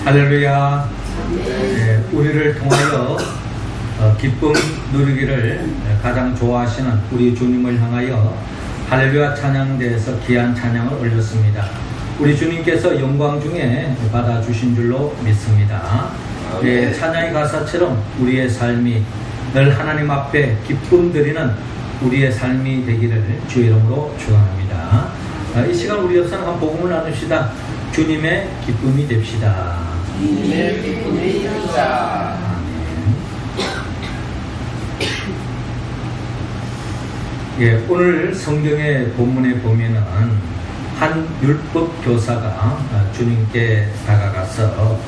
할렐루야. 네, 우리를 통하여 기쁨 누리기를 가장 좋아하시는 우리 주님을 향하여 할렐루야 찬양대에서 귀한 찬양을 올렸습니다. 우리 주님께서 영광 중에 받아주신 줄로 믿습니다. 네, 찬양의 가사처럼 우리의 삶이 늘 하나님 앞에 기쁨 드리는 우리의 삶이 되기를 주의 이름으로 축원합니다. 이 시간 우리 옆사람 한 복음을 나눕시다. 주님의 기쁨이 됩시다. 주님의 기쁨이 됩시다. 예, 오늘 성경의 본문에 보면은 한 율법 교사가 주님께 다가가서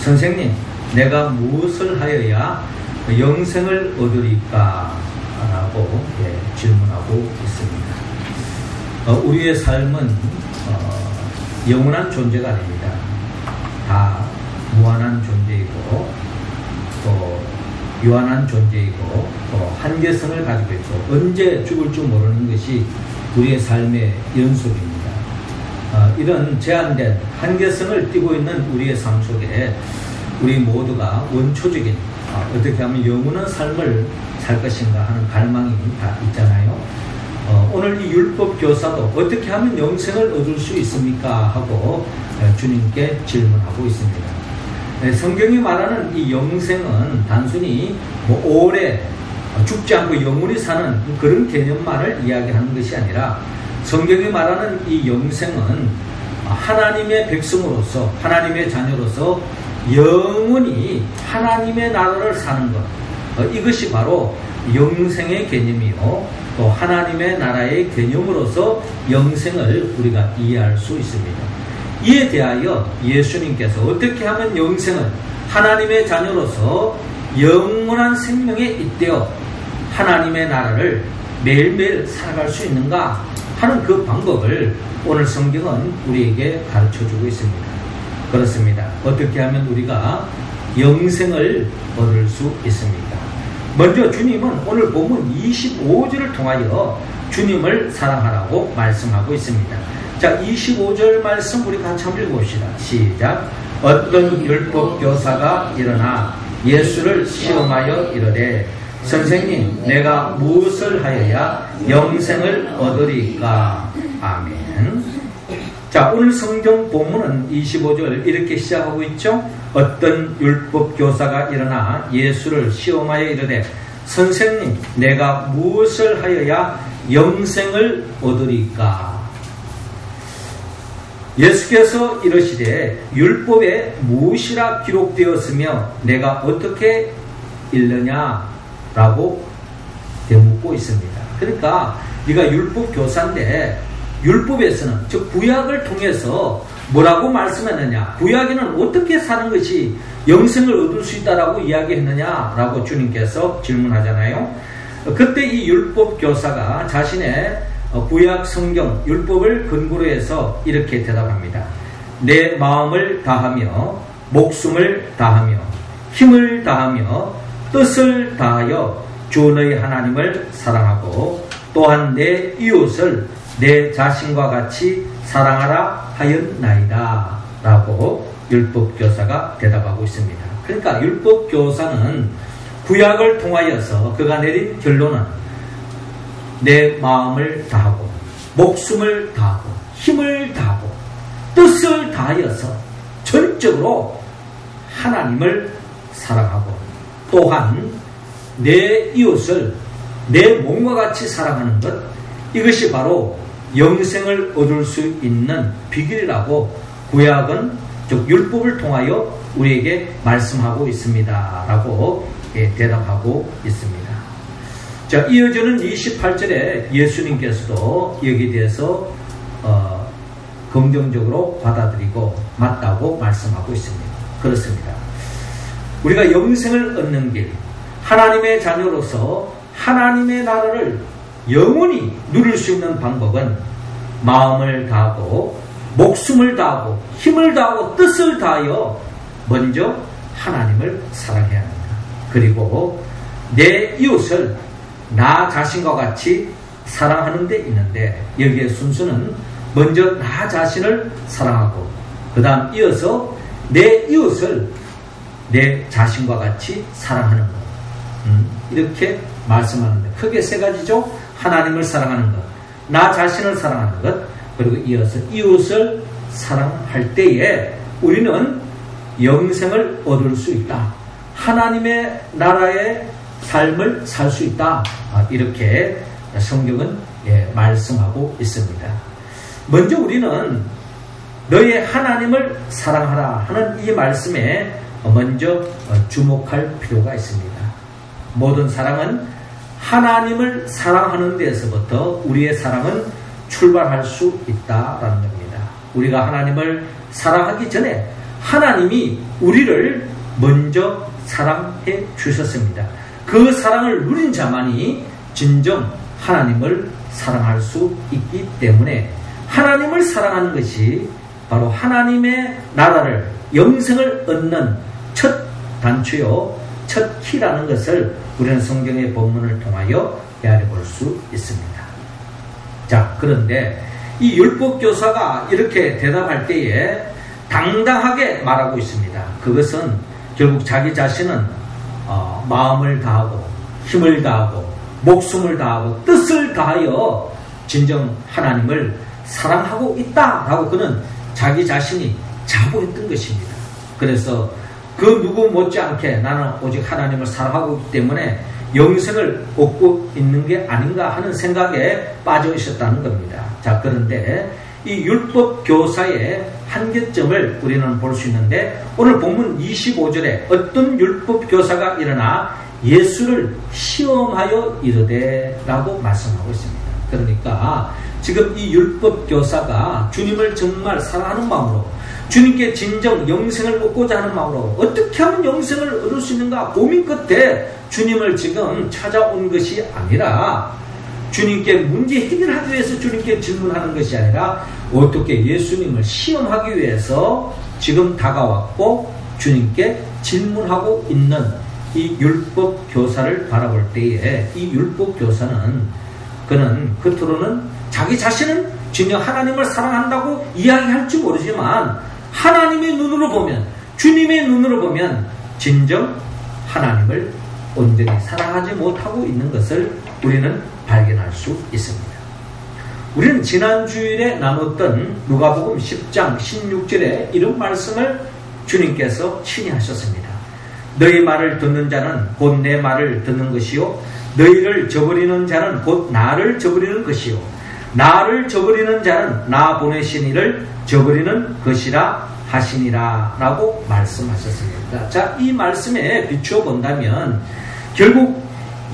선생님, 내가 무엇을 하여야 영생을 얻으리까? 라고 질문하고 있습니다. 우리의 삶은 영원한 존재가 아닙니다. 다 무한한 존재이고 또 유한한 존재이고 또 한계성을 가지고 있고 언제 죽을 줄 모르는 것이 우리의 삶의 연속입니다. 이런 제한된 한계성을 띠고 있는 우리의 삶 속에 우리 모두가 원초적인 어떻게 하면 영원한 삶을 살 것인가 하는 갈망이 다 있잖아요. 오늘 이 율법 교사도 어떻게 하면 영생을 얻을 수 있습니까? 하고 주님께 질문하고 있습니다. 성경이 말하는 이 영생은 단순히 오래 죽지 않고 영원히 사는 그런 개념만을 이야기하는 것이 아니라 성경이 말하는 이 영생은 하나님의 백성으로서 하나님의 자녀로서 영원히 하나님의 나라를 사는 것, 이것이 바로 영생의 개념이요 또 하나님의 나라의 개념으로서 영생을 우리가 이해할 수 있습니다. 이에 대하여 예수님께서 어떻게 하면 영생을 하나님의 자녀로서 영원한 생명에 잇대어 하나님의 나라를 매일매일 살아갈 수 있는가 하는 그 방법을 오늘 성경은 우리에게 가르쳐주고 있습니다. 그렇습니다. 어떻게 하면 우리가 영생을 얻을 수 있습니까? 먼저 주님은 오늘 본문 25절을 통하여 주님을 사랑하라고 말씀하고 있습니다. 자, 25절 말씀 우리 같이 한번 읽어봅시다. 시작. 어떤 율법 교사가 일어나 예수를 시험하여 이르되 선생님, 내가 무엇을 하여야 영생을 얻으리까? 아멘. 자, 오늘 성경 본문은 25절 이렇게 시작하고 있죠. 어떤 율법 교사가 일어나 예수를 시험하여 이르되 선생님, 내가 무엇을 하여야 영생을 얻으리까? 예수께서 이르시되 율법에 무엇이라 기록되었으며 내가 어떻게 읽느냐라고 되묻고 있습니다. 그러니까 네가 율법 교사인데 율법에서는 즉 구약을 통해서 뭐라고 말씀했느냐, 구약에는 어떻게 사는 것이 영생을 얻을 수 있다라고 이야기했느냐라고 주님께서 질문하잖아요. 그때 이 율법 교사가 자신의 구약 성경 율법을 근거로 해서 이렇게 대답합니다. 내 마음을 다하며 목숨을 다하며 힘을 다하며 뜻을 다하여 주 너희 하나님을 사랑하고 또한 내 이웃을 내 자신과 같이 사랑하라 하였나이다 라고 율법교사가 대답하고 있습니다. 그러니까 율법교사는 구약을 통하여서 그가 내린 결론은 내 마음을 다하고 목숨을 다하고 힘을 다하고 뜻을 다하여서 전적으로 하나님을 사랑하고 또한 내 이웃을 내 몸과 같이 사랑하는 것, 이것이 바로 영생을 얻을 수 있는 비결이라고 구약은 즉 율법을 통하여 우리에게 말씀하고 있습니다 라고 대답하고 있습니다. 자, 이어지는 28절에 예수님께서도 여기에 대해서 긍정적으로 받아들이고 맞다고 말씀하고 있습니다. 그렇습니다. 우리가 영생을 얻는 길, 하나님의 자녀로서 하나님의 나라를 영원히 누릴 수 있는 방법은 마음을 다하고 목숨을 다하고 힘을 다하고 뜻을 다하여 먼저 하나님을 사랑해야 합니다. 그리고 내 이웃을 나 자신과 같이 사랑하는 데 있는데 여기에 순서는 먼저 나 자신을 사랑하고 그 다음 이어서 내 이웃을 내 자신과 같이 사랑하는 것. 이렇게 말씀하는데 크게 세 가지죠. 하나님을 사랑하는 것, 나 자신을 사랑하는 것, 그리고 이어서 이웃을 사랑할 때에 우리는 영생을 얻을 수 있다. 하나님의 나라의 삶을 살 수 있다. 이렇게 성경은 말씀하고 있습니다. 먼저 우리는 너의 하나님을 사랑하라 하는 이 말씀에 먼저 주목할 필요가 있습니다. 모든 사랑은 하나님을 사랑하는 데에서부터 우리의 사랑은 출발할 수 있다라는 겁니다. 우리가 하나님을 사랑하기 전에 하나님이 우리를 먼저 사랑해 주셨습니다. 그 사랑을 누린 자만이 진정 하나님을 사랑할 수 있기 때문에 하나님을 사랑하는 것이 바로 하나님의 나라를, 영생을 얻는 첫 단추요, 첫 키라는 것을 우리는 성경의 본문을 통하여 헤아려 볼 수 있습니다. 자, 그런데 이 율법교사가 이렇게 대답할 때에 당당하게 말하고 있습니다. 그것은 결국 자기 자신은 마음을 다하고 힘을 다하고 목숨을 다하고 뜻을 다하여 진정 하나님을 사랑하고 있다라고 그는 자기 자신이 자부했던 것입니다. 그래서 그 누구 못지않게 나는 오직 하나님을 사랑하고 있기 때문에 영생을 얻고 있는 게 아닌가 하는 생각에 빠져 있었다는 겁니다. 자, 그런데 이 율법 교사의 한계점을 우리는 볼 수 있는데 오늘 본문 25절에 어떤 율법 교사가 일어나 예수를 시험하여 이르되 라고 말씀하고 있습니다. 그러니까 지금 이 율법 교사가 주님을 정말 사랑하는 마음으로 주님께 진정 영생을 얻고자 하는 마음으로 어떻게 하면 영생을 얻을 수 있는가 고민 끝에 주님을 지금 찾아온 것이 아니라 주님께 문제 해결하기 위해서 주님께 질문하는 것이 아니라 어떻게 예수님을 시험하기 위해서 지금 다가왔고 주님께 질문하고 있는 이 율법 교사를 바라볼 때에 이 율법 교사는 그는 겉으로는 자기 자신은 진정 하나님을 사랑한다고 이야기할지 모르지만 하나님의 눈으로 보면 주님의 눈으로 보면 진정 하나님을 온전히 사랑하지 못하고 있는 것을 우리는 발견할 수 있습니다. 우리는 지난 주일에 나눴던 누가복음 10장 16절에 이런 말씀을 주님께서 친히 하셨습니다. 너희 말을 듣는 자는 곧 내 말을 듣는 것이요 너희를 저버리는 자는 곧 나를 저버리는 것이요 나를 저버리는 자는 나 보내신 이를 저버리는 것이라 하시니라 라고 말씀하셨습니다. 자, 이 말씀에 비추어 본다면 결국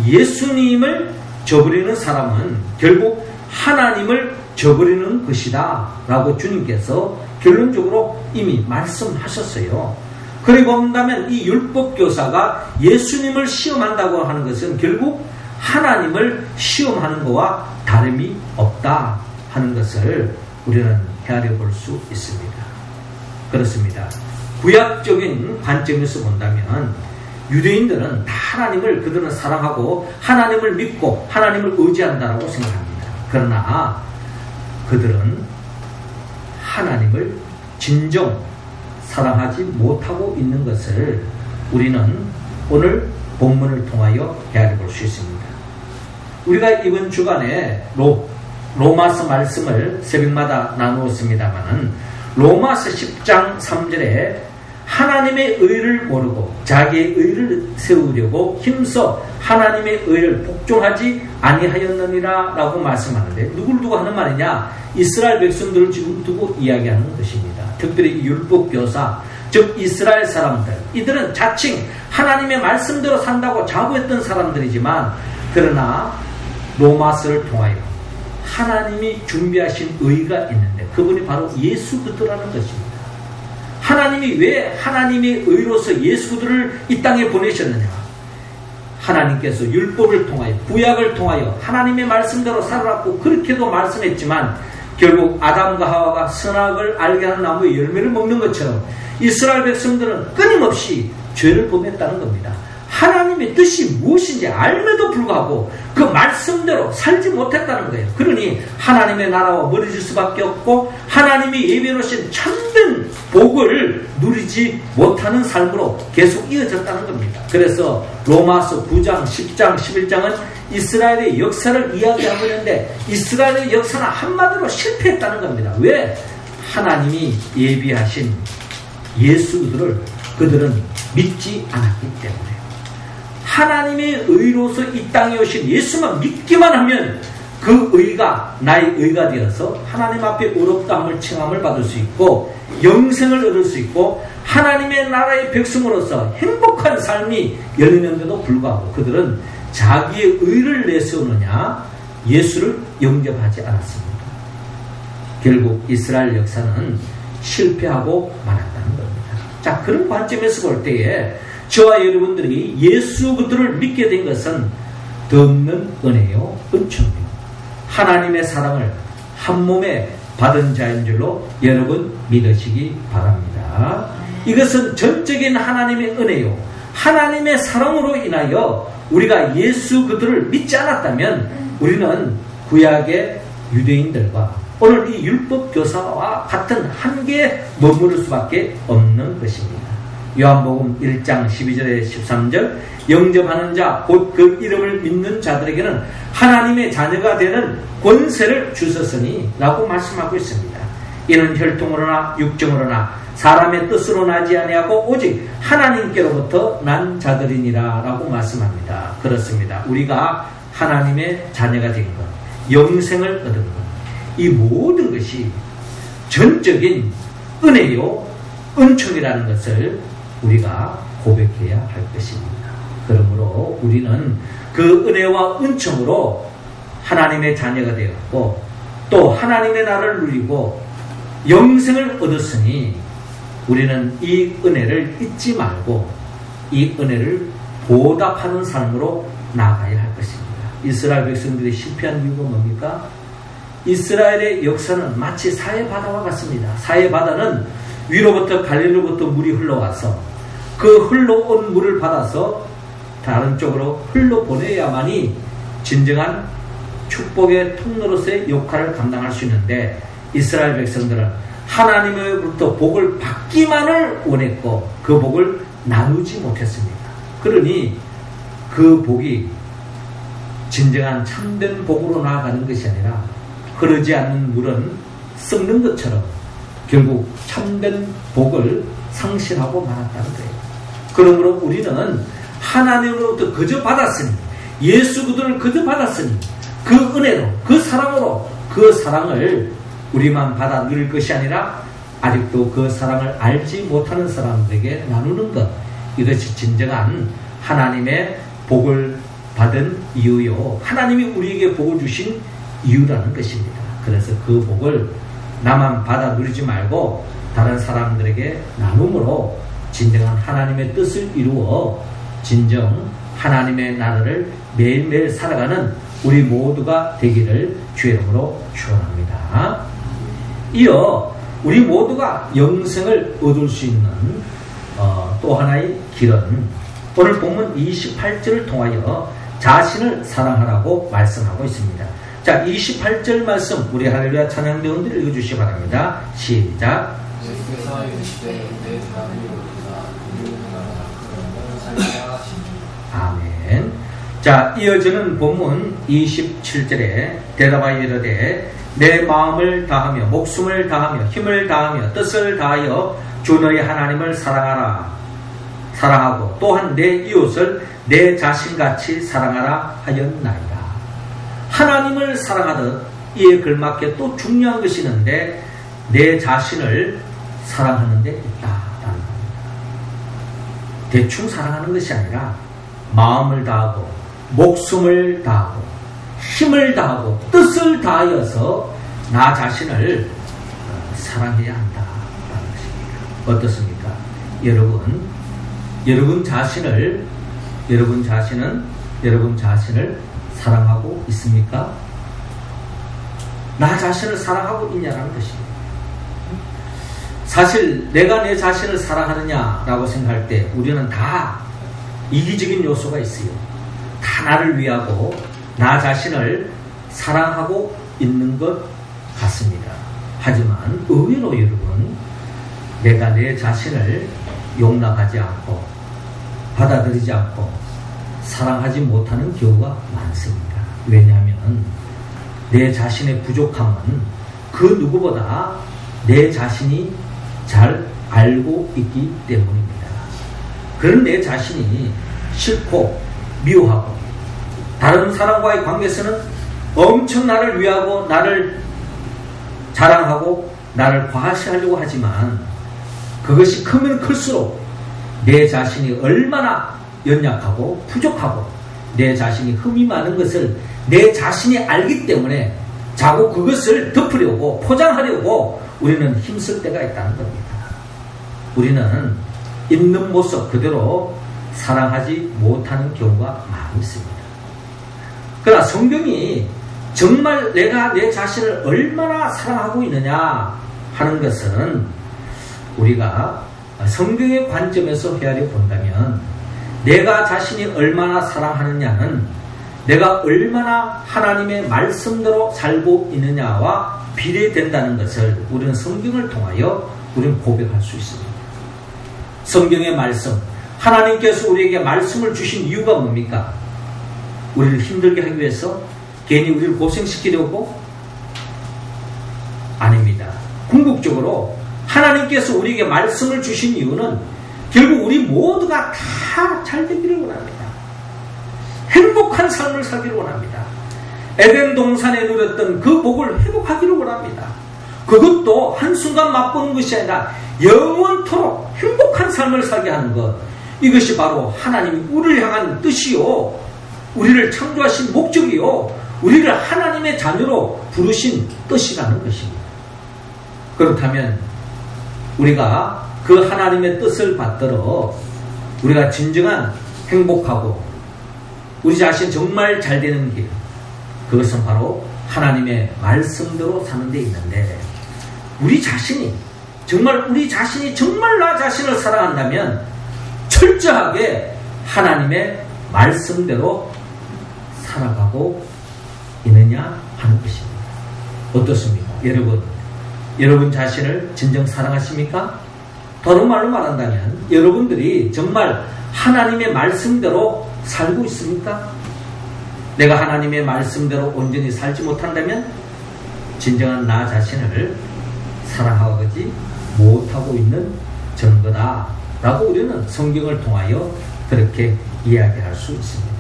예수님을 저버리는 사람은 결국 하나님을 저버리는 것이다 라고 주님께서 결론적으로 이미 말씀하셨어요. 그리고 본다면 이 율법교사가 예수님을 시험한다고 하는 것은 결국 하나님을 시험하는 것과 다름이 없다 하는 것을 우리는 헤아려 볼 수 있습니다. 그렇습니다. 구약적인 관점에서 본다면 유대인들은 다 하나님을 그들은 사랑하고 하나님을 믿고 하나님을 의지한다라고 생각합니다. 그러나 그들은 하나님을 진정 사랑하지 못하고 있는 것을 우리는 오늘 본문을 통하여 헤아려 볼 수 있습니다. 우리가 이번 주간에 로마서 말씀을 새벽마다 나누었습니다마는 로마서 10장 3절에 하나님의 의를 모르고 자기의 의를 세우려고 힘써 하나님의 의를 복종하지 아니하였느니라 라고 말씀하는데 누굴 두고 하는 말이냐? 이스라엘 백성들을 지금 두고 이야기하는 것입니다. 특별히 이 율법교사 즉 이스라엘 사람들 이들은 자칭 하나님의 말씀대로 산다고 자부했던 사람들이지만 그러나 로마서를 통하여 하나님이 준비하신 의가 있는데 그분이 바로 예수 그리스도라는 것입니다. 하나님이 왜 하나님의 의로서 예수 그리스도를 이 땅에 보내셨느냐? 하나님께서 율법을 통하여 구약을 통하여 하나님의 말씀대로 살아왔고 그렇게도 말씀했지만 결국 아담과 하와가 선악을 알게 하는 나무의 열매를 먹는 것처럼 이스라엘 백성들은 끊임없이 죄를 범했다는 겁니다. 하나님의 뜻이 무엇인지 알면도 불구하고 그 말씀대로 살지 못했다는 거예요. 그러니 하나님의 나라와 멀어질 수밖에 없고 하나님이 예비해놓으신 참된 복을 누리지 못하는 삶으로 계속 이어졌다는 겁니다. 그래서 로마서 9장, 10장, 11장은 이스라엘의 역사를 이야기하고 있는데 이스라엘의 역사는 한마디로 실패했다는 겁니다. 왜? 하나님이 예비하신 예수들을 그들은 믿지 않았기 때문에. 하나님의 의로서 이 땅에 오신 예수만 믿기만 하면 그 의가 나의 의가 되어서 하나님 앞에 의롭다함을 칭함을 받을 수 있고 영생을 얻을 수 있고 하나님의 나라의 백성으로서 행복한 삶이 열리는데도 불구하고 그들은 자기의 의를 내세우느냐 예수를 영접하지 않았습니다. 결국 이스라엘 역사는 실패하고 말았다는 겁니다. 자, 그런 관점에서 볼 때에 저와 여러분들이 예수 그들을 믿게 된 것은 덧없는 은혜요, 은총이요. 하나님의 사랑을 한 몸에 받은 자인 줄로 여러분 믿으시기 바랍니다. 이것은 전적인 하나님의 은혜요. 하나님의 사랑으로 인하여 우리가 예수 그들을 믿지 않았다면 우리는 구약의 유대인들과 오늘 이 율법 교사와 같은 한계에 머무를 수밖에 없는 것입니다. 요한복음 1장 12절에 13절 영접하는 자 곧 그 이름을 믿는 자들에게는 하나님의 자녀가 되는 권세를 주셨으니 라고 말씀하고 있습니다. 이는 혈통으로나 육정으로나 사람의 뜻으로 나지 아니하고 오직 하나님께로부터 난 자들이니라 라고 말씀합니다. 그렇습니다. 우리가 하나님의 자녀가 된 것, 영생을 얻은 것, 이 모든 것이 전적인 은혜요 은총이라는 것을 우리가 고백해야 할 것입니다. 그러므로 우리는 그 은혜와 은총으로 하나님의 자녀가 되었고 또 하나님의 나라를 누리고 영생을 얻었으니 우리는 이 은혜를 잊지 말고 이 은혜를 보답하는 삶으로 나아가야 할 것입니다. 이스라엘 백성들이 실패한 이유가 뭡니까? 이스라엘의 역사는 마치 사해바다와 같습니다. 사해바다는 위로부터 갈릴리로부터 물이 흘러와서 그 흘러온 물을 받아서 다른 쪽으로 흘러보내야만이 진정한 축복의 통로로서의 역할을 감당할 수 있는데 이스라엘 백성들은 하나님으로부터 복을 받기만을 원했고 그 복을 나누지 못했습니다. 그러니 그 복이 진정한 참된 복으로 나아가는 것이 아니라 흐르지 않는 물은 썩는 것처럼 결국 참된 복을 상실하고 말았다는 거예요. 그러므로 우리는 하나님으로부터 거저 받았으니 예수 그들을 거저 받았으니 그 은혜로 그 사랑으로 그 사랑을 우리만 받아 누릴 것이 아니라 아직도 그 사랑을 알지 못하는 사람들에게 나누는 것, 이것이 진정한 하나님의 복을 받은 이유요 하나님이 우리에게 복을 주신 이유라는 것입니다. 그래서 그 복을 나만 받아 누리지 말고 다른 사람들에게 나눔으로 진정한 하나님의 뜻을 이루어 진정 하나님의 나라를 매일매일 살아가는 우리 모두가 되기를 주의 이름으로 축원합니다. 이어 우리 모두가 영생을 얻을 수 있는 또 하나의 길은 오늘 본문 28절을 통하여 자신을 사랑하라고 말씀하고 있습니다. 자, 28절 말씀 우리 할렐루야 찬양대원들 읽어주시기 바랍니다. 시작. 아멘. 자, 이어지는 본문 27절에 대답하여 이르되 내 마음을 다하며 목숨을 다하며 힘을 다하며 뜻을 다하여 주 너희 하나님을 사랑하고 또한 내 이웃을 내 자신같이 사랑하라 하였나이다. 하나님을 사랑하듯 이에 걸맞게 또 중요한 것이 있는데 내 자신을 사랑하는 데 있다라는 겁니다. 대충 사랑하는 것이 아니라 마음을 다하고 목숨을 다하고 힘을 다하고 뜻을 다하여서 나 자신을 사랑해야 한다라는 것입니다. 어떻습니까? 여러분 자신을 사랑하고 있습니까? 나 자신을 사랑하고 있냐라는 것입니다. 사실 내가 내 자신을 사랑하느냐라고 생각할 때 우리는 다 이기적인 요소가 있어요. 다 나를 위하고 나 자신을 사랑하고 있는 것 같습니다. 하지만 의외로 여러분, 내가 내 자신을 용납하지 않고 받아들이지 않고 사랑하지 못하는 경우가 많습니다. 왜냐하면 내 자신의 부족함은 그 누구보다 내 자신이 잘 알고 있기 때문입니다. 그런 내 자신이 싫고 미워하고 다른 사람과의 관계에서는 엄청 나를 위하고 나를 자랑하고 나를 과시하려고 하지만 그것이 크면 클수록 내 자신이 얼마나 연약하고 부족하고 내 자신이 흠이 많은 것을 내 자신이 알기 때문에 자꾸 그것을 덮으려고 포장하려고 우리는 힘쓸 때가 있다는 겁니다. 우리는 있는 모습 그대로 사랑하지 못하는 경우가 많이 있습니다. 그러나 성경이 정말 내가 내 자신을 얼마나 사랑하고 있느냐 하는 것은 우리가 성경의 관점에서 헤아려 본다면 내가 자신이 얼마나 사랑하느냐는 내가 얼마나 하나님의 말씀대로 살고 있느냐와 비례된다는 것을 우리는 성경을 통하여 우리는 고백할 수 있습니다. 성경의 말씀, 하나님께서 우리에게 말씀을 주신 이유가 뭡니까? 우리를 힘들게 하기 위해서? 괜히 우리를 고생시키려고? 아닙니다. 궁극적으로 하나님께서 우리에게 말씀을 주신 이유는 결국 우리 모두가 다 잘 되기를 원합니다. 행복한 삶을 살기를 원합니다. 에덴 동산에 누렸던 그 복을 회복하기를 원합니다. 그것도 한순간 맛보는 것이 아니라 영원토록 행복한 삶을 살게 하는 것, 이것이 바로 하나님이 우리를 향한 뜻이요, 우리를 창조하신 목적이요, 우리를 하나님의 자녀로 부르신 뜻이라는 것입니다. 그렇다면 우리가 그 하나님의 뜻을 받들어 우리가 진정한 행복하고 우리 자신 정말 잘 되는 길, 그것은 바로 하나님의 말씀대로 사는 데 있는데, 우리 자신이 정말 나 자신을 사랑한다면 철저하게 하나님의 말씀대로 살아가고 있느냐 하는 것입니다. 어떻습니까? 여러분 자신을 진정 사랑하십니까? 다른 말로 말한다면 여러분들이 정말 하나님의 말씀대로 살고 있습니까? 내가 하나님의 말씀대로 온전히 살지 못한다면 진정한 나 자신을 사랑하지 못하고 있는 증거다 라고 우리는 성경을 통하여 그렇게 이야기할 수 있습니다.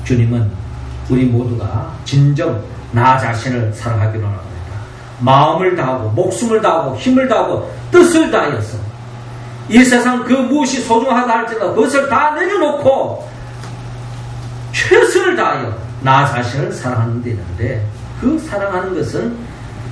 주님은 우리 모두가 진정 나 자신을 사랑하기로 합니다. 마음을 다하고 목숨을 다하고 힘을 다하고 뜻을 다하여서 이 세상 그 무엇이 소중하다 할지라도 그것을 다 내려놓고 최선을 다하여 나 자신을 사랑하는 데 있는데, 그 사랑하는 것은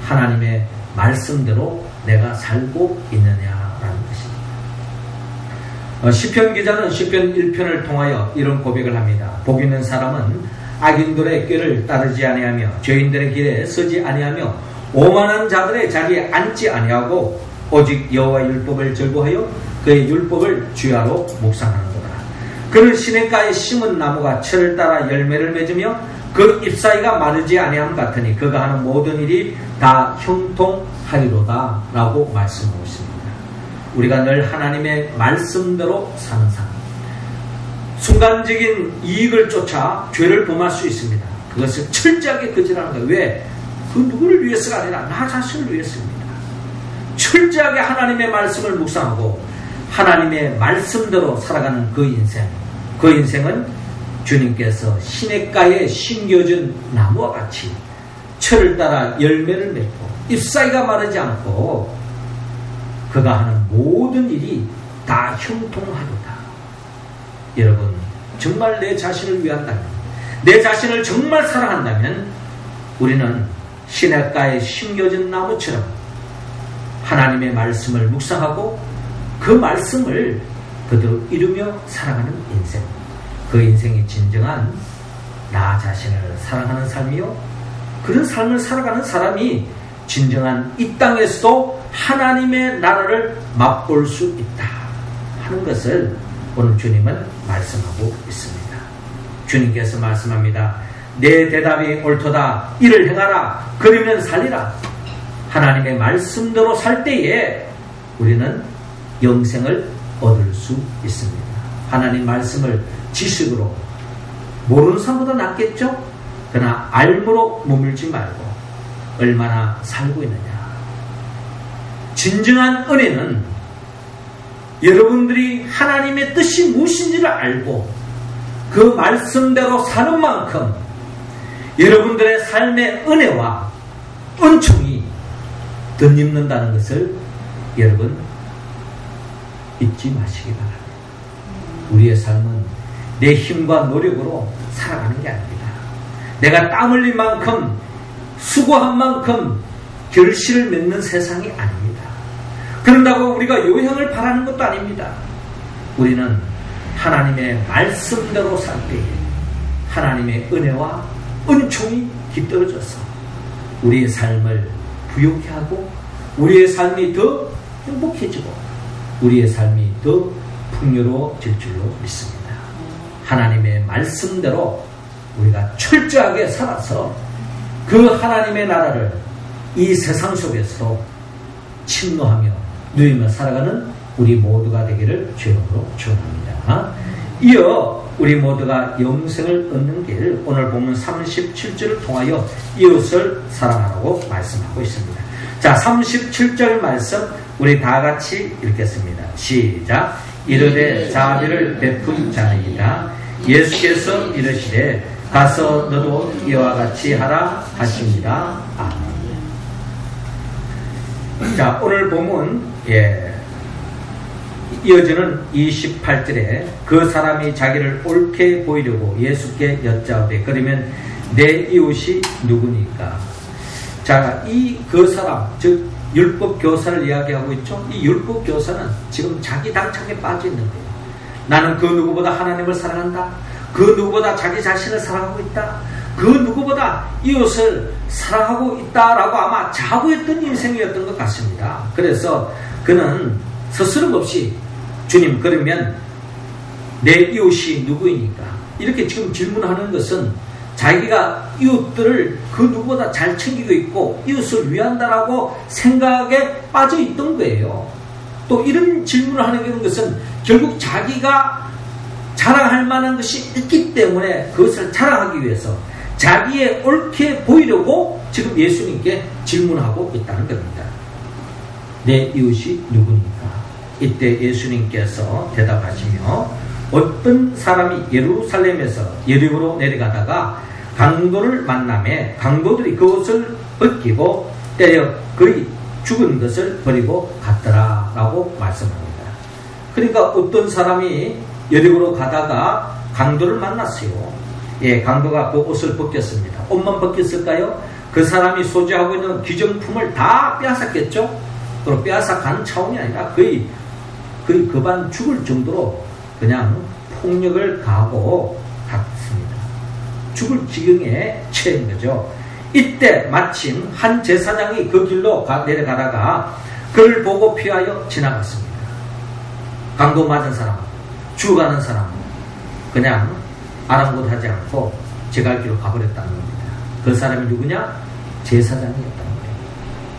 하나님의 말씀대로 내가 살고 있느냐라는 것입니다. 시편 기자는 시편 1편을 통하여 이런 고백을 합니다. 복 있는 사람은 악인들의 꾀를 따르지 아니하며 죄인들의 길에 서지 아니하며 오만한 자들의 자리에 앉지 아니하고 오직 여호와의 율법을 즐거워하여 그의 율법을 주야로 묵상하는도다. 그는 시냇가에 심은 나무가 철을 따라 열매를 맺으며 그 잎사귀가 마르지 아니함 같으니 그가 하는 모든 일이 다 형통하리로다 라고 말씀하고 있습니다. 우리가 늘 하나님의 말씀대로 사는 삶, 순간적인 이익을 쫓아 죄를 범할 수 있습니다. 그것을 철저하게 거절하는 거예요. 왜? 그 누구를 위해서가 아니라 나 자신을 위해서입니다. 철저하게 하나님의 말씀을 묵상하고 하나님의 말씀대로 살아가는 그 인생은 주님께서 시냇가에 심겨진 나무와 같이 철을 따라 열매를 맺고 잎사귀가 마르지 않고 그가 하는 모든 일이 다 형통하도다. 여러분, 정말 내 자신을 위한다면, 내 자신을 정말 사랑한다면 우리는 시냇가에 심겨진 나무처럼 하나님의 말씀을 묵상하고 그 말씀을 그대로 이루며 살아가는 인생, 그 인생이 진정한 나 자신을 사랑하는 삶이요, 그런 삶을 살아가는 사람이 진정한 이 땅에서도 하나님의 나라를 맛볼 수 있다 하는 것을 오늘 주님은 말씀하고 있습니다. 주님께서 말씀합니다. 내 대답이 옳도다. 이를 행하라. 그러면 살리라. 하나님의 말씀대로 살 때에 우리는 영생을 얻을 수 있습니다. 하나님 말씀을 지식으로 모르는 사람보다 낫겠죠? 그러나 알므로 머물지 말고 얼마나 살고 있느냐. 진정한 은혜는 여러분들이 하나님의 뜻이 무엇인지를 알고 그 말씀대로 사는 만큼 여러분들의 삶의 은혜와 은총이 덧입는다는 것을 여러분 잊지 마시기 바랍니다. 우리의 삶은 내 힘과 노력으로 살아가는 게 아닙니다. 내가 땀 흘린 만큼 수고한 만큼 결실을 맺는 세상이 아닙니다. 그런다고 우리가 요양을 바라는 것도 아닙니다. 우리는 하나님의 말씀대로 살 때에 하나님의 은혜와 은총이 깃들어져서 우리의 삶을 부유케 하고 우리의 삶이 더 행복해지고 우리의 삶이 더 풍요로워질 줄로 믿습니다. 하나님의 말씀대로 우리가 철저하게 살아서 그 하나님의 나라를 이 세상 속에서 침노하며 누리며 살아가는 우리 모두가 되기를 주님으로 축원합니다. 이어 우리 모두가 영생을 얻는 길, 오늘 보면 37절을 통하여 이웃을 사랑하라고 말씀하고 있습니다. 자, 37절 말씀 우리 다 같이 읽겠습니다. 시작. 이르되 자비를 베푼 자이다. 예수께서 이르시되 가서 너도 이와 같이 하라 하십니다. 아멘. 자, 오늘 보면 이어지는 28절에 그 사람이 자기를 옳게 보이려고 예수께 여짜오되 그러면 내 이웃이 누구니까? 자, 그 사람, 즉 율법 교사를 이야기하고 있죠. 이 율법 교사는 지금 자기 당착에 빠져 있는 거예요. 나는 그 누구보다 하나님을 사랑한다. 그 누구보다 자기 자신을 사랑하고 있다. 그 누구보다 이웃을 사랑하고 있다라고 아마 자부했던 인생이었던 것 같습니다. 그래서 그는 스스럼없이 주님, 그러면 내 이웃이 누구이니까? 이렇게 지금 질문하는 것은 자기가 이웃들을 그 누구보다 잘 챙기고 있고 이웃을 위한다라고 생각에 빠져 있던 거예요. 또 이런 질문을 하는 것은 결국 자기가 자랑할 만한 것이 있기 때문에 그것을 자랑하기 위해서 자기의 옳게 보이려고 지금 예수님께 질문하고 있다는 겁니다. 내 이웃이 누구니까? 이때 예수님께서 대답하시며 어떤 사람이 예루살렘에서 여리고로 내려가다가 강도를 만나매 강도들이 그 옷을 벗기고 때려 거의 죽은 것을 버리고 갔더라 라고 말씀합니다. 그러니까 어떤 사람이 여리고로 가다가 강도를 만났어요. 강도가 그 옷을 벗겼습니다. 옷만 벗겼을까요? 그 사람이 소지하고 있는 귀정품을 다 빼앗았겠죠? 그리고 빼앗아 가는 차원이 아니라 거의 그반 죽을 정도로 그냥 폭력을 가하고 갔습니다. 죽을 지경에 처한 거죠. 이때 마침 한 제사장이 그 길로 내려가다가 그를 보고 피하여 지나갔습니다. 강도 맞은 사람, 죽어가는 사람 그냥 아랑곳하지 않고 제 갈 길로 가버렸다는 겁니다. 그 사람이 누구냐? 제사장이었다는 거예요.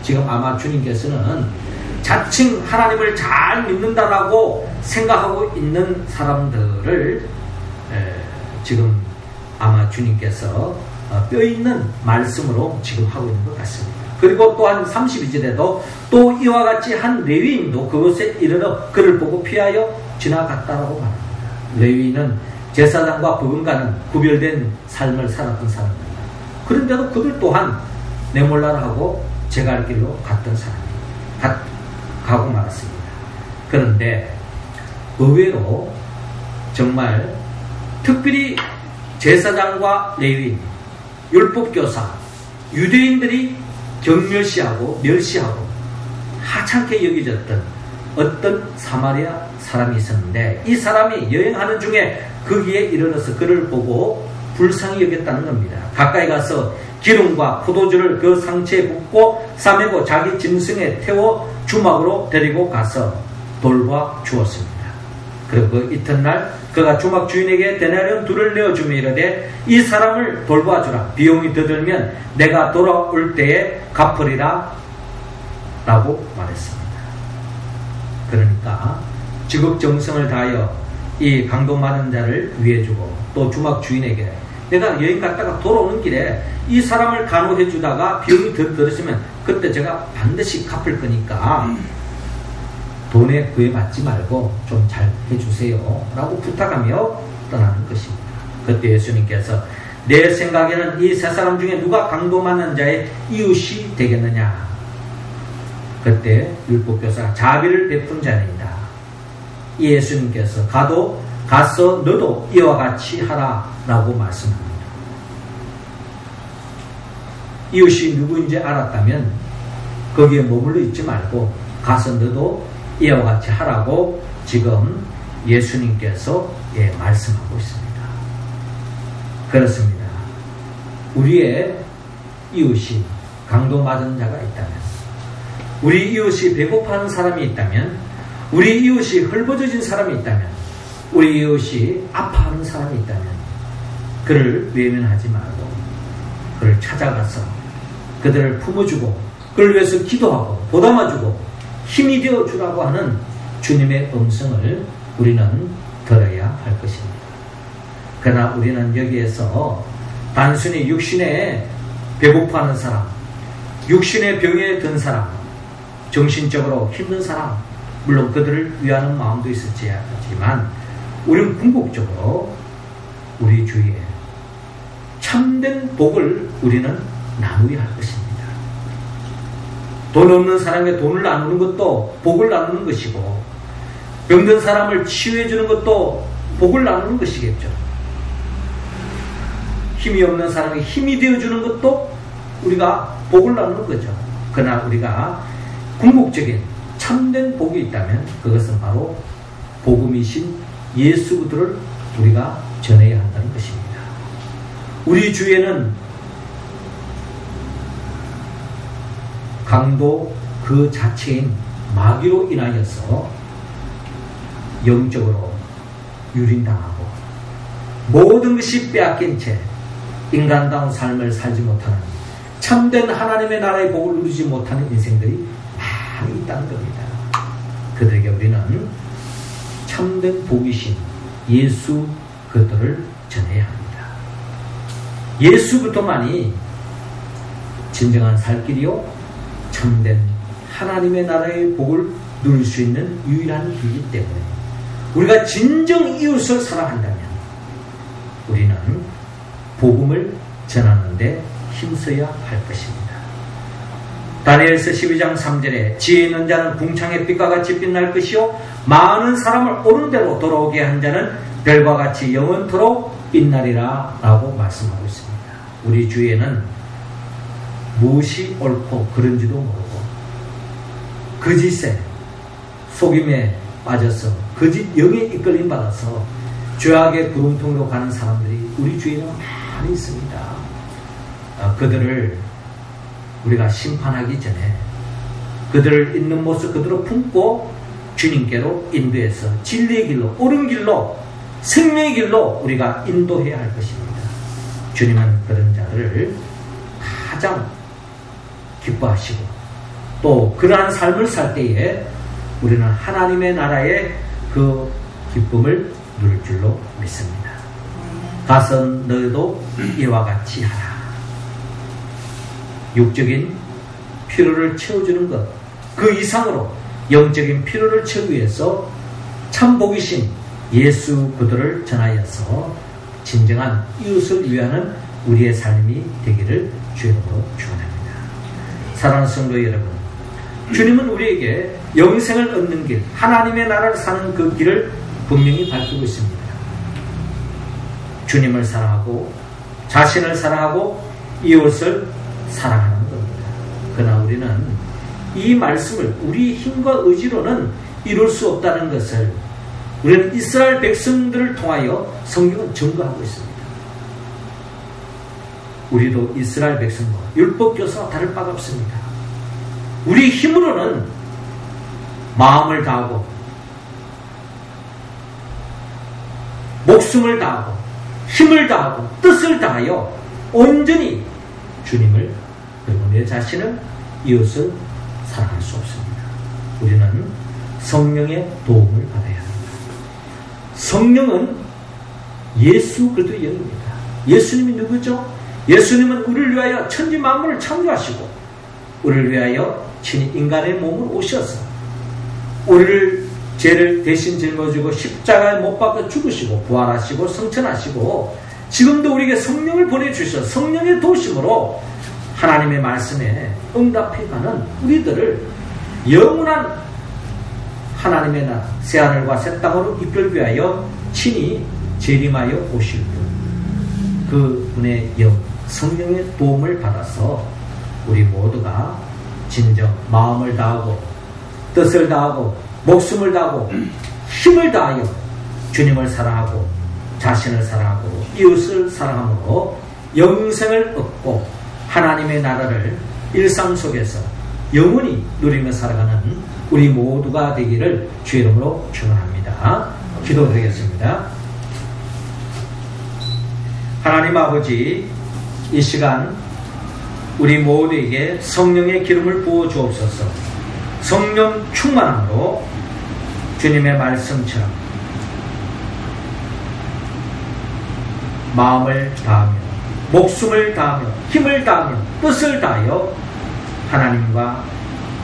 지금 아마 주님께서는 자칭 하나님을 잘 믿는다라고 생각하고 있는 사람들을 지금 아마 주님께서 뼈있는 말씀으로 지금 하고 있는 것 같습니다. 그리고 또한 32절에도 또 이와 같이 한 레위인도 그곳에 이르러 그를 보고 피하여 지나갔다라고 말합니다. 레위인은 제사장과 법원과는 구별된 삶을 살았던 사람입니다. 그런데도 그들 또한 내몰라라 하고 제 갈 길로 갔던 사람입니다. 가고 말았습니다. 그런데 의외로 정말 특별히 제사장과 레위인, 율법교사, 유대인들이 경멸시하고 멸시하고 하찮게 여겨졌던 어떤 사마리아 사람이 있었는데 이 사람이 여행하는 중에 거기에 이르러서 그를 보고 불쌍히 여겼다는 겁니다. 가까이 가서 기름과 포도주를 그 상체에 붓고 싸매고 자기 짐승에 태워 주막으로 데리고 가서 돌봐 주었습니다. 그리고 그 이튿날 그가 주막 주인에게 데나리온 2를 내어주며 이르되 이 사람을 돌보아주라. 비용이 더 들면 내가 돌아올 때에 갚으리라 라고 말했습니다. 그러니까 지극정성을 다하여 이 강도 많은 자를 위해주고 또 주막 주인에게 내가 여행 갔다가 돌아오는 길에 이 사람을 간호해 주다가 비용이 더 들었으면 그때 제가 반드시 갚을 거니까 돈에 구애받지 말고 좀 잘 해주세요 라고 부탁하며 떠나는 것입니다. 그때 예수님께서 내 생각에는 이 세 사람 중에 누가 강도 많은 자의 이웃이 되겠느냐. 그때 율법교사가 자비를 베푼 자입니다. 예수님께서 가서 너도 이와 같이 하라 라고 말씀합니다. 이웃이 누구인지 알았다면 거기에 머물러 있지 말고 가서 너도 이와 같이 하라고 지금 예수님께서 말씀하고 있습니다. 그렇습니다. 우리의 이웃이 강도 맞은 자가 있다면, 우리 이웃이 배고파하는 사람이 있다면, 우리 이웃이 헐벗어진 사람이 있다면, 우리 이웃이 아파하는 사람이 있다면 그를 외면하지 말고 그를 찾아가서 그들을 품어주고 그를 위해서 기도하고 보담아주고 힘이 되어주라고 하는 주님의 음성을 우리는 들어야 할 것입니다. 그러나 우리는 여기에서 단순히 육신에 배고파하는 사람, 육신의 병에 든 사람, 정신적으로 힘든 사람, 물론 그들을 위하는 마음도 있었지만 우리는 궁극적으로 우리 주위에 참된 복을 우리는 나누어야 할 것입니다. 돈 없는 사람에게 돈을 나누는 것도 복을 나누는 것이고, 병든 사람을 치유해 주는 것도 복을 나누는 것이겠죠. 힘이 없는 사람에게 힘이 되어주는 것도 우리가 복을 나누는 거죠. 그러나 우리가 궁극적인 참된 복이 있다면 그것은 바로 복음이신 예수 그리스도를 우리가 전해야 한다는 것입니다. 우리 주위에는 강도 그 자체인 마귀로 인하여서 영적으로 유린당하고 모든 것이 빼앗긴 채 인간다운 삶을 살지 못하는, 참된 하나님의 나라의 복을 누리지 못하는 인생들이 많이 있다는 겁니다. 그들에게 우리는 참된 복이신 예수 그리스도를 전해야 합니다. 예수 그리스도만이 진정한 살 길이요 참된 하나님의 나라의 복을 누릴 수 있는 유일한 길이기 때문에 우리가 진정 이웃을 사랑한다면 우리는 복음을 전하는 데 힘써야 할 것입니다. 다니엘서 12장 3절에 지혜 있는 자는 궁창의 빛과 같이 빛날 것이요 많은 사람을 옳은 대로 돌아오게 한 자는 별과 같이 영원토록 빛나리라 라고 말씀하고 있습니다. 우리 주위에는 무엇이 옳고 그른지도 모르고 거짓에 속임에 빠져서 거짓 영에 이끌림 받아서 죄악의 구름통으로 가는 사람들이 우리 주위에는 많이 있습니다. 그들을 우리가 심판하기 전에 그들을 있는 모습 그대로 품고 주님께로 인도해서 진리의 길로, 옳은 길로, 생명의 길로 우리가 인도해야 할 것입니다. 주님은 그런 자들을 가장 기뻐하시고 또 그러한 삶을 살 때에 우리는 하나님의 나라의 그 기쁨을 누릴 줄로 믿습니다. 가서 너희도 이와 같이 하라. 육적인 필요를 채워주는 것, 그 이상으로 영적인 필요를 채우기 위해서 참 복이신 예수 그리스도를 전하여서 진정한 이웃을 위하는 우리의 삶이 되기를 주의 이름으로 축원합니다. 사랑하는 성도 여러분, 주님은 우리에게 영생을 얻는 길, 하나님의 나라를 사는 그 길을 분명히 밝히고 있습니다. 주님을 사랑하고 자신을 사랑하고 이웃을 사랑하는 겁니다. 그러나 우리는 이 말씀을 우리 힘과 의지로는 이룰 수 없다는 것을 우리는 이스라엘 백성들을 통하여 성경은 증거하고 있습니다. 우리도 이스라엘 백성과 율법교사와 다를 바가 없습니다. 우리 힘으로는 마음을 다하고 목숨을 다하고 힘을 다하고 뜻을 다하여 온전히 주님을 그리고 내 자신을 이웃을 사랑할 수 없습니다. 우리는 성령의 도움을 받아야 합니다. 성령은 예수 그리스도의 영입니다. 예수님이 누구죠? 예수님은 우리를 위하여 천지 만물을 창조하시고 우리를 위하여 친히 인간의 몸을 오셔서 우리를 죄를 대신 짊어지고 십자가에 못 박아 죽으시고 부활하시고 성천하시고 지금도 우리에게 성령을 보내주셔서 성령의 도심으로 하나님의 말씀에 응답해가는 우리들을 영원한 하나님의 나라 새하늘과 새 땅으로 이끌기 위하여 친히 재림하여 오실 분, 그분의 영 성령의 도움을 받아서 우리 모두가 진정 마음을 다하고 뜻을 다하고 목숨을 다하고 힘을 다하여 주님을 사랑하고 자신을 사랑하고 이웃을 사랑함으로 영생을 얻고 하나님의 나라를 일상 속에서 영원히 누리며 살아가는 우리 모두가 되기를 주의 이름으로 축원합니다. 기도드리겠습니다. 하나님 아버지, 이 시간 우리 모두에게 성령의 기름을 부어 주옵소서. 성령 충만함으로 주님의 말씀처럼 마음을 다하며 목숨을 다하며 힘을 다하며 뜻을 다하여 하나님과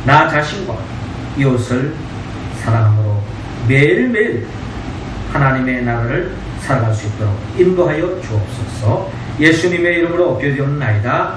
나 자신과 이웃을 사랑함으로 매일매일 하나님의 나라를 살아갈 수 있도록 인도하여 주옵소서. 예수님의 이름으로 기도드리옵나이다.